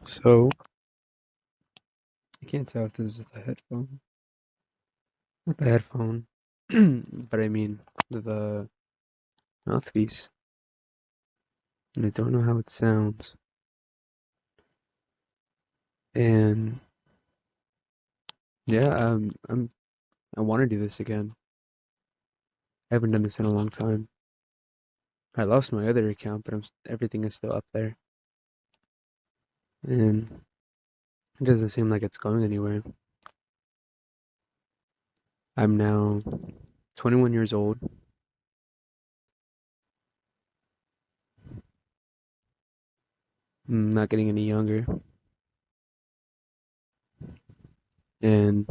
So, I can't tell if this is the headphone. Not the headphone, but I mean the mouthpiece. And I don't know how it sounds. And yeah, I want to do this again. I haven't done this in a long time. I lost my other account, but everything is still up there. And it doesn't seem like it's going anywhere. I'm now 21 years old. I'm not getting any younger. And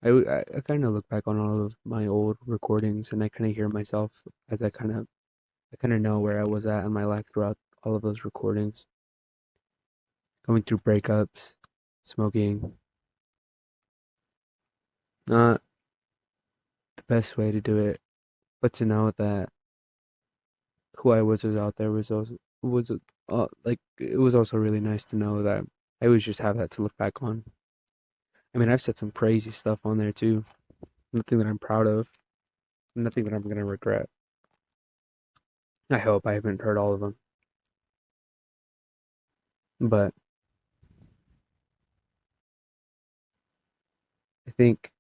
I kind of look back on all of my old recordings and I kind of hear myself as I kind of know where I was at in my life throughout all of those recordings, going through breakups, smoking. Not the best way to do it, but to know that who I was out there was it was also really nice to know that I always just have that to look back on. I mean, I've said some crazy stuff on there too. Nothing that I'm proud of, nothing that I'm gonna regret. I hope I haven't heard all of them, but I think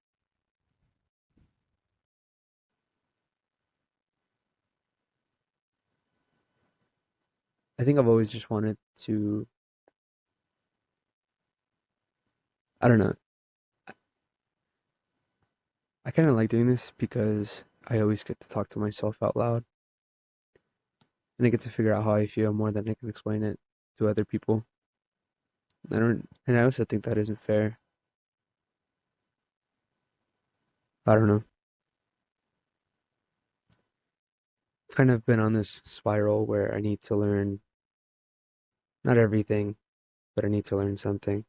I think I've always just wanted to. I don't know. I kind of like doing this because I always get to talk to myself out loud and I get to figure out how I feel more than I can explain it to other people. And I also think that isn't fair. I don't know. I've kind of been on this spiral where I need to learn not everything, but I need to learn something.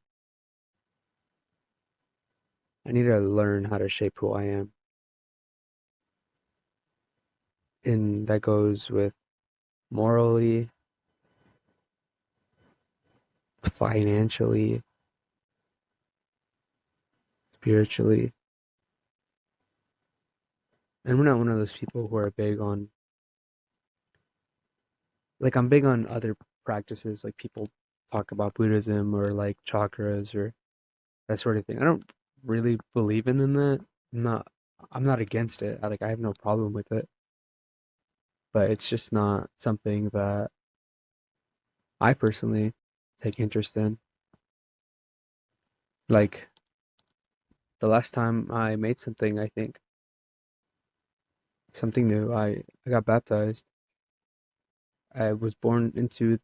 I need to learn how to shape who I am. And that goes with morally, financially, spiritually. And we're not one of those people who are big on, like, I'm big on other practices, like people talk about Buddhism or like chakras or that sort of thing. I don't really believe in that. I'm not I'm not against it. I have no problem with it, but it's just not something that I personally take interest in. Like the last time I made something, I think something new, I got baptized. I was born into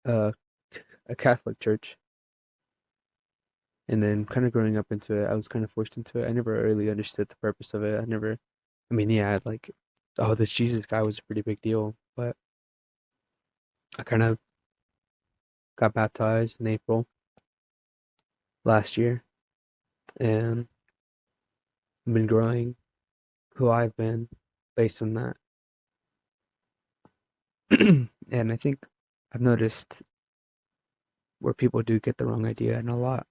a, a Catholic church, and then kind of growing up into it, I was kind of forced into it. I never really understood the purpose of it. I mean, yeah, like, oh, this Jesus guy was a pretty big deal, but I kind of got baptized in April last year, and I've been growing who I've been based on that. And I think I've noticed where people do get the wrong idea, and a lot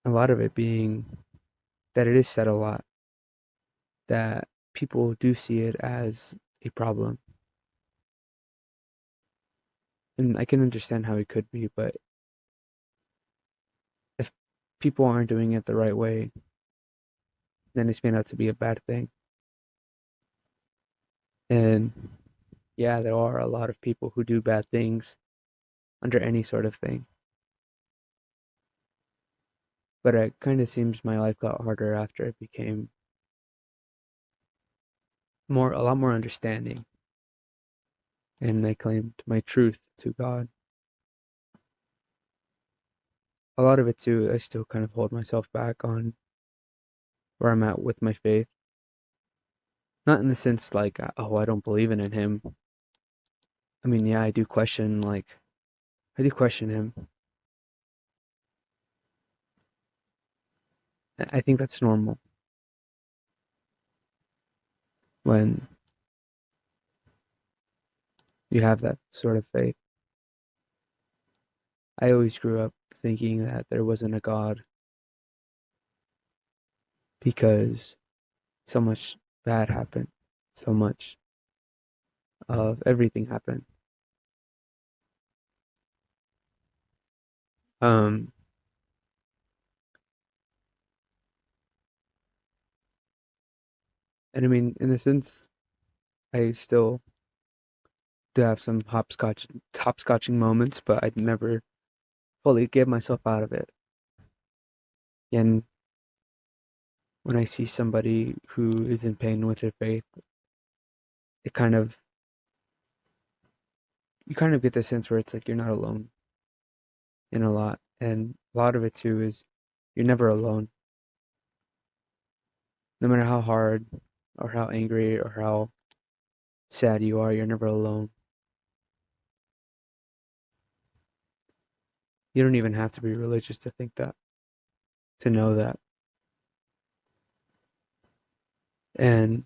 of it being that it is said a lot that people do see it as a problem. And I can understand how it could be, but if people aren't doing it the right way, then it's made out to be a bad thing. And yeah, there are a lot of people who do bad things under any sort of thing. But it kind of seems my life got harder after it became a lot more understanding, and I claimed my truth to God. A lot of it too, I still kind of hold myself back on where I'm at with my faith. Not in the sense like, oh, I don't believe in him. I mean, yeah, I do question him. I think that's normal when you have that sort of faith. I always grew up thinking that there wasn't a God because so much bad happened, so much of everything happened. Um, and I mean, in a sense, I still do have some hopscotching moments, but I'd never fully give myself out of it. And when I see somebody who is in pain with their faith, it kind of you kind of get the sense where it's like you're not alone in a lot. And a lot of it too is you're never alone. No matter how hard or how angry or how sad you are, you're never alone. You don't even have to be religious to think that, to know that. And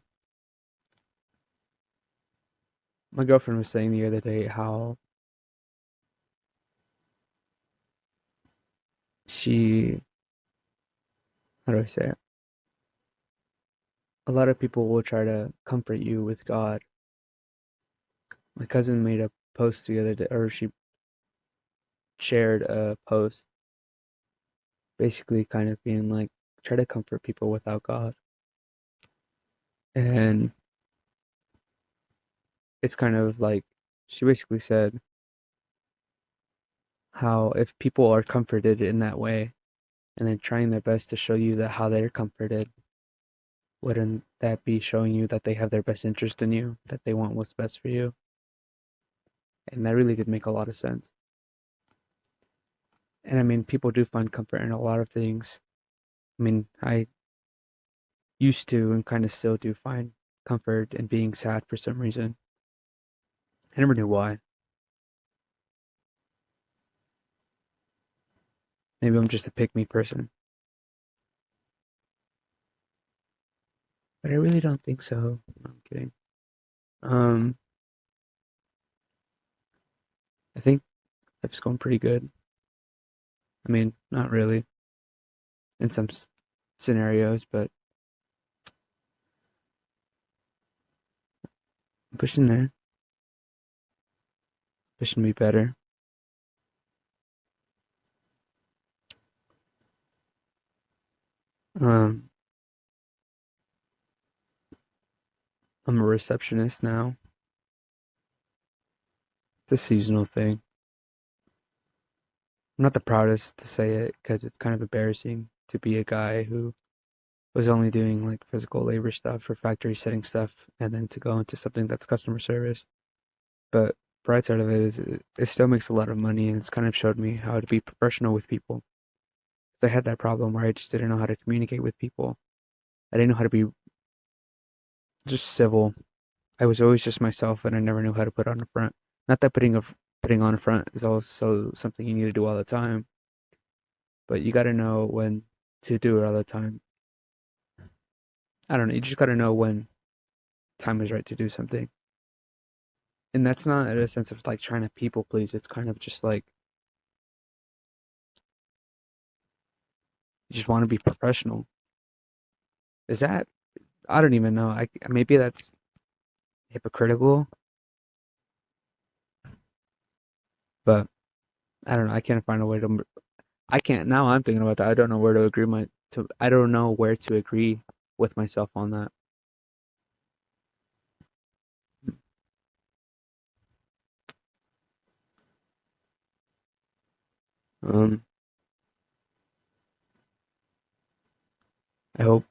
my girlfriend was saying the other day how she, how do I say it? A lot of people will try to comfort you with God. My cousin made a post the other day, or she shared a post basically kind of being like, try to comfort people without God. And it's kind of like, she basically said how if people are comforted in that way and they're trying their best to show you that how they're comforted, wouldn't that be showing you that they have their best interest in you, that they want what's best for you? And that really did make a lot of sense. And I mean, people do find comfort in a lot of things. I mean, I used to and kind of still do find comfort in being sad for some reason. I never knew why. Maybe I'm just a pick me person, but I really don't think so. No, I'm kidding. Um, I think life's going pretty good. I mean, not really in some scenarios, but I'm pushing there, pushing to be better. Um, I'm a receptionist now. It's a seasonal thing. I'm not the proudest to say it because it's kind of embarrassing to be a guy who was only doing like physical labor stuff or factory setting stuff and then to go into something that's customer service. But bright side of it is it still makes a lot of money and it's kind of showed me how to be professional with people. 'Cause I had that problem where I just didn't know how to communicate with people. I didn't know how to be just civil. I was always just myself and I never knew how to put on a front. Not that putting on a front is also something you need to do all the time, but you got to know when to do it all the time. I don't know, you just got to know when time is right to do something. And that's not in a sense of like trying to people please. It's kind of just like you just want to be professional. Is that I don't even know. I maybe that's hypocritical, but I don't know. I can't find a way to. I can't now. I'm thinking about that. I don't know where to agree my to. I don't know where to agree with myself on that. Um, I hope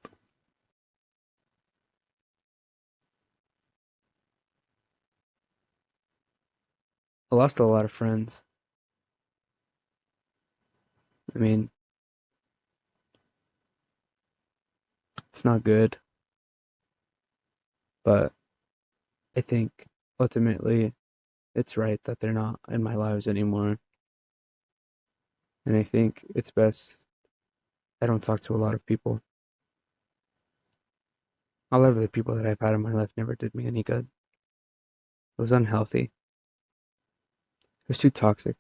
I lost a lot of friends. I mean, it's not good, but I think ultimately it's right that they're not in my lives anymore. And I think it's best I don't talk to a lot of people. A lot of the people that I've had in my life never did me any good. It was unhealthy. was too toxic.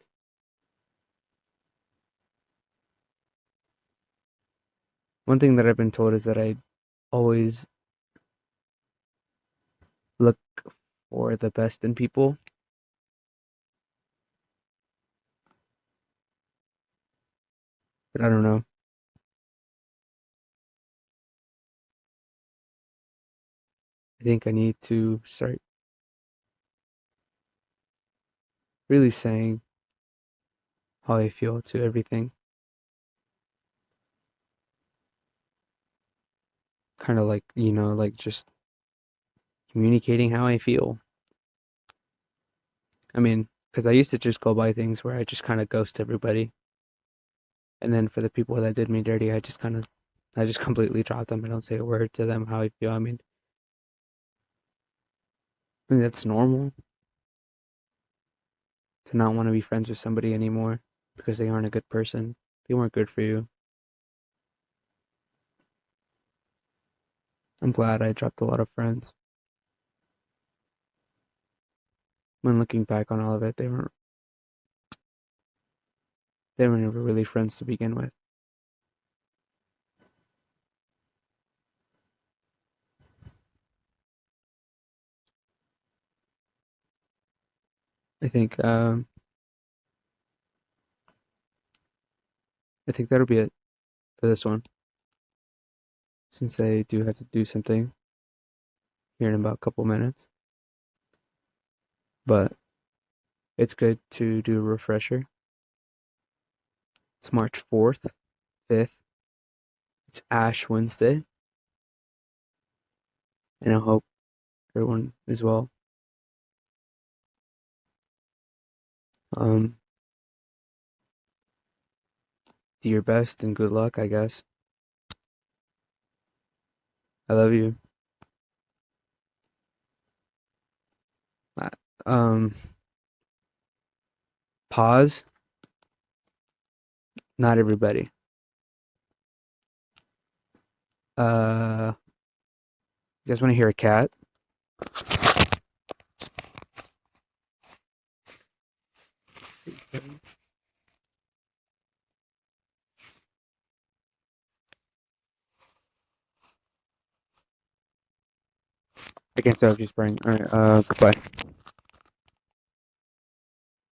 One thing that I've been told is that I always look for the best in people, but I don't know. I think I need to start really saying how I feel to everything, kind of like, like just communicating how I feel. I mean, because I used to just go by things where I just kind of ghost everybody. And then for the people that did me dirty, I just completely drop them. I don't say a word to them how I feel. I mean that's normal to not want to be friends with somebody anymore because they aren't a good person. They weren't good for you. I'm glad I dropped a lot of friends. When looking back on all of it, they were never really friends to begin with. I think um I think that'll be it for this one, since I do have to do something here in about a couple minutes. But it's good to do a refresher. It's March 4th, 5th. It's Ash Wednesday, and I hope everyone is well. Um, do your best and good luck, I guess. I love you. Uh, Um, pause. Not everybody. You guys want to hear a cat? I can't tell if she's purring. All right. Goodbye.